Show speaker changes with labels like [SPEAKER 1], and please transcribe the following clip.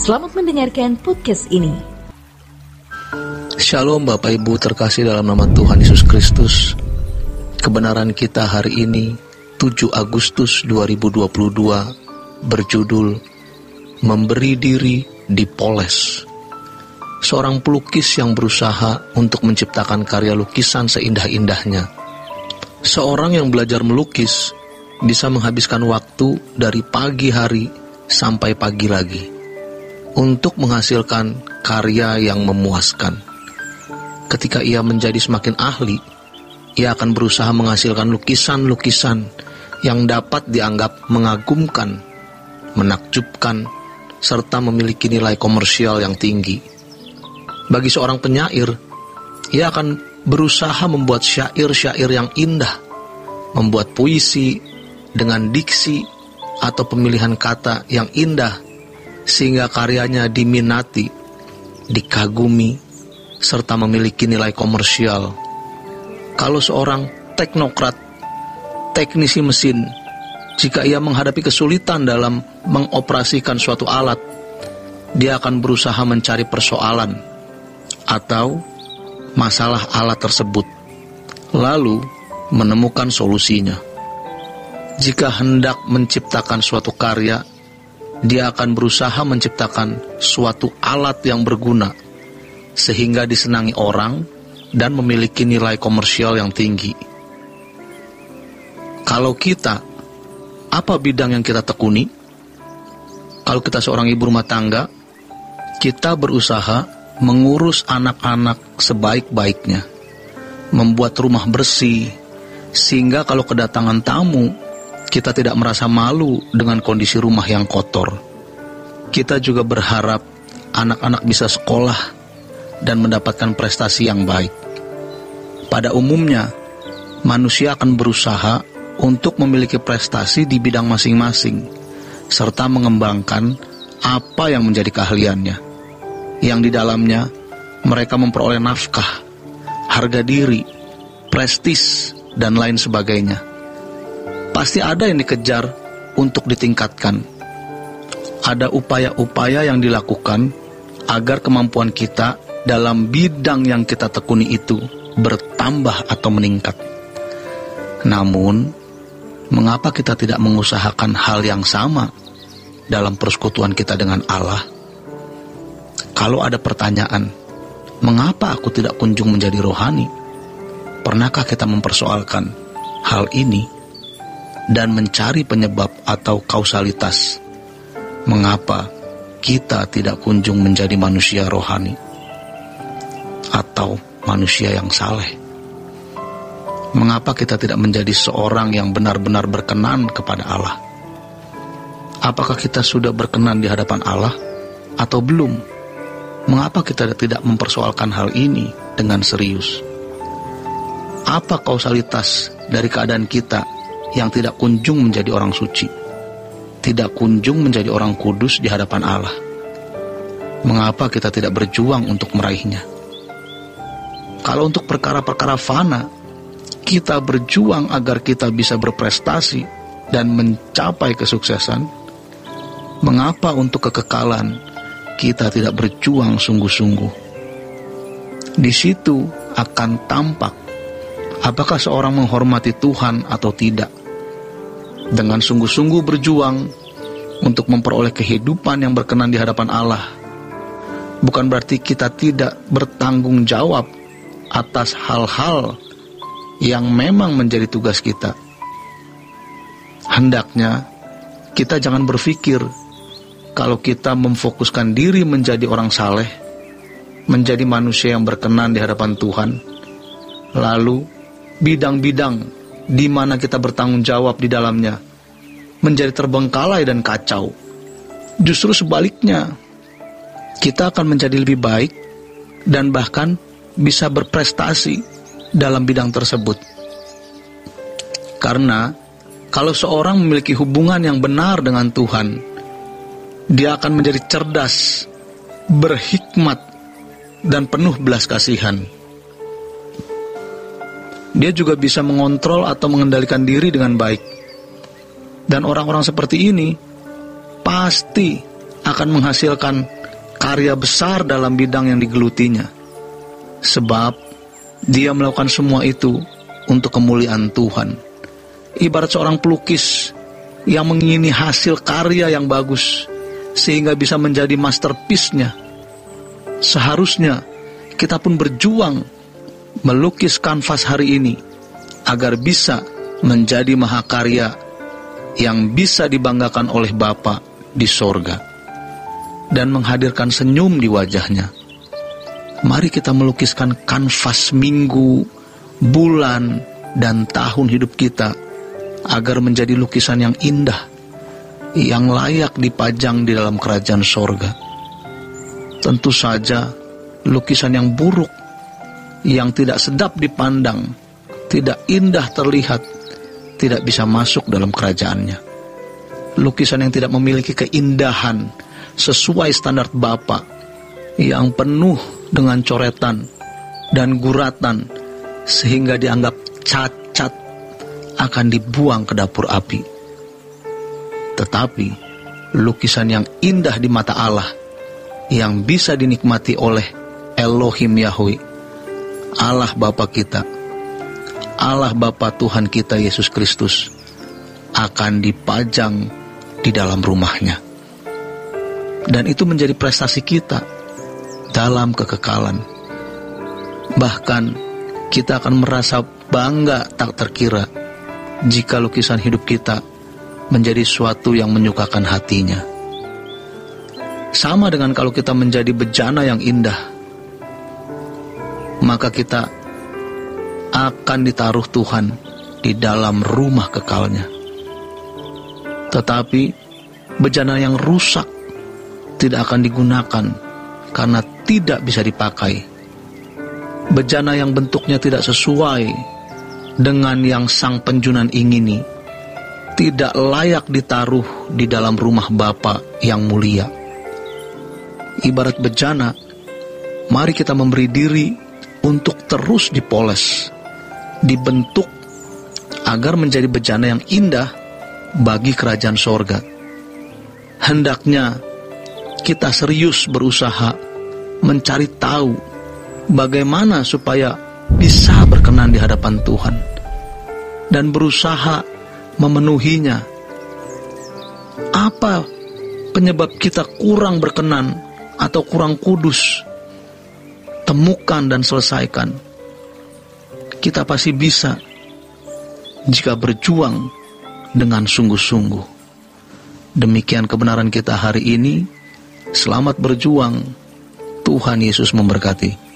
[SPEAKER 1] Selamat mendengarkan podcast ini.
[SPEAKER 2] Shalom Bapak Ibu terkasih dalam nama Tuhan Yesus Kristus. Kebenaran kita hari ini 7 Agustus 2022 berjudul Memberi Diri Dipoles. Seorang pelukis yang berusaha untuk menciptakan karya lukisan seindah-indahnya. Seorang yang belajar melukis bisa menghabiskan waktu dari pagi hari sampai pagi lagi untuk menghasilkan karya yang memuaskan. Ketika ia menjadi semakin ahli, ia akan berusaha menghasilkan lukisan-lukisan yang dapat dianggap mengagumkan, menakjubkan, serta memiliki nilai komersial yang tinggi. Bagi seorang penyair, ia akan berusaha membuat syair-syair yang indah, membuat puisi dengan diksi atau pemilihan kata yang indah, sehingga karyanya diminati, dikagumi, serta memiliki nilai komersial. Kalau seorang teknokrat, teknisi mesin, jika ia menghadapi kesulitan dalam mengoperasikan suatu alat, dia akan berusaha mencari persoalan atau masalah alat tersebut, lalu menemukan solusinya. Jika hendak menciptakan suatu karya, dia akan berusaha menciptakan suatu alat yang berguna, sehingga disenangi orang dan memiliki nilai komersial yang tinggi. Kalau kita, apa bidang yang kita tekuni? Kalau kita seorang ibu rumah tangga, kita berusaha mengurus anak-anak sebaik-baiknya, membuat rumah bersih, sehingga kalau kedatangan tamu, kita tidak merasa malu dengan kondisi rumah yang kotor. Kita juga berharap anak-anak bisa sekolah dan mendapatkan prestasi yang baik. Pada umumnya, manusia akan berusaha untuk memiliki prestasi di bidang masing-masing, serta mengembangkan apa yang menjadi keahliannya, yang di dalamnya mereka memperoleh nafkah, harga diri, prestis, dan lain sebagainya. Pasti ada yang dikejar untuk ditingkatkan. Ada upaya-upaya yang dilakukan agar kemampuan kita dalam bidang yang kita tekuni itu bertambah atau meningkat. Namun, mengapa kita tidak mengusahakan hal yang sama dalam persekutuan kita dengan Allah? Kalau ada pertanyaan, mengapa aku tidak kunjung menjadi rohani? Pernahkah kita mempersoalkan hal ini dan mencari penyebab atau kausalitas? Mengapa kita tidak kunjung menjadi manusia rohani atau manusia yang saleh? Mengapa kita tidak menjadi seorang yang benar-benar berkenan kepada Allah? Apakah kita sudah berkenan di hadapan Allah atau belum? Mengapa kita tidak mempersoalkan hal ini dengan serius? Apa kausalitas dari keadaan kita yang tidak kunjung menjadi orang suci, tidak kunjung menjadi orang kudus di hadapan Allah? Mengapa kita tidak berjuang untuk meraihnya? Kalau untuk perkara-perkara fana, kita berjuang agar kita bisa berprestasi dan mencapai kesuksesan. Mengapa untuk kekekalan kita tidak berjuang sungguh-sungguh? Di situ akan tampak apakah seorang menghormati Tuhan atau tidak. Dengan sungguh-sungguh berjuang untuk memperoleh kehidupan yang berkenan di hadapan Allah, bukan berarti kita tidak bertanggung jawab atas hal-hal yang memang menjadi tugas kita. Hendaknya kita jangan berpikir kalau kita memfokuskan diri menjadi orang saleh, menjadi manusia yang berkenan di hadapan Tuhan, lalu bidang-bidang di mana kita bertanggung jawab di dalamnya menjadi terbengkalai dan kacau. Justru sebaliknya, kita akan menjadi lebih baik dan bahkan bisa berprestasi dalam bidang tersebut. Karena kalau seorang memiliki hubungan yang benar dengan Tuhan, dia akan menjadi cerdas, berhikmat, dan penuh belas kasihan. Dia juga bisa mengontrol atau mengendalikan diri dengan baik. Dan orang-orang seperti ini pasti akan menghasilkan karya besar dalam bidang yang digelutinya. Sebab dia melakukan semua itu untuk kemuliaan Tuhan. Ibarat seorang pelukis yang mengingini hasil karya yang bagus sehingga bisa menjadi masterpiece-nya. Seharusnya kita pun berjuang melukis kanvas hari ini agar bisa menjadi mahakarya yang bisa dibanggakan oleh Bapa di sorga dan menghadirkan senyum di wajahnya. Mari kita melukiskan kanvas minggu, bulan, dan tahun hidup kita agar menjadi lukisan yang indah, yang layak dipajang di dalam kerajaan sorga. Tentu saja lukisan yang buruk, yang tidak sedap dipandang, tidak indah terlihat, tidak bisa masuk dalam kerajaannya. Lukisan yang tidak memiliki keindahan sesuai standar Bapa, yang penuh dengan coretan dan guratan sehingga dianggap cacat, akan dibuang ke dapur api. Tetapi lukisan yang indah di mata Allah, yang bisa dinikmati oleh Elohim Yahweh, Allah Bapa kita, Allah Bapa Tuhan kita Yesus Kristus, akan dipajang di dalam rumahnya. Dan itu menjadi prestasi kita dalam kekekalan. Bahkan kita akan merasa bangga tak terkira jika lukisan hidup kita menjadi suatu yang menyukakan hatinya. Sama dengan kalau kita menjadi bejana yang indah, maka kita akan ditaruh Tuhan di dalam rumah kekalnya. Tetapi bejana yang rusak tidak akan digunakan karena tidak bisa dipakai. Bejana yang bentuknya tidak sesuai dengan yang sang penjunan ingini tidak layak ditaruh di dalam rumah Bapa yang mulia. Ibarat bejana, mari kita memberi diri untuk terus dipoles, dibentuk agar menjadi bejana yang indah bagi kerajaan sorga. Hendaknya kita serius berusaha mencari tahu bagaimana supaya bisa berkenan di hadapan Tuhan dan berusaha memenuhinya. Apa penyebab kita kurang berkenan atau kurang kudus? Temukan dan selesaikan. Kita pasti bisa jika berjuang dengan sungguh-sungguh. Demikian kebenaran kita hari ini. Selamat berjuang. Tuhan Yesus memberkati.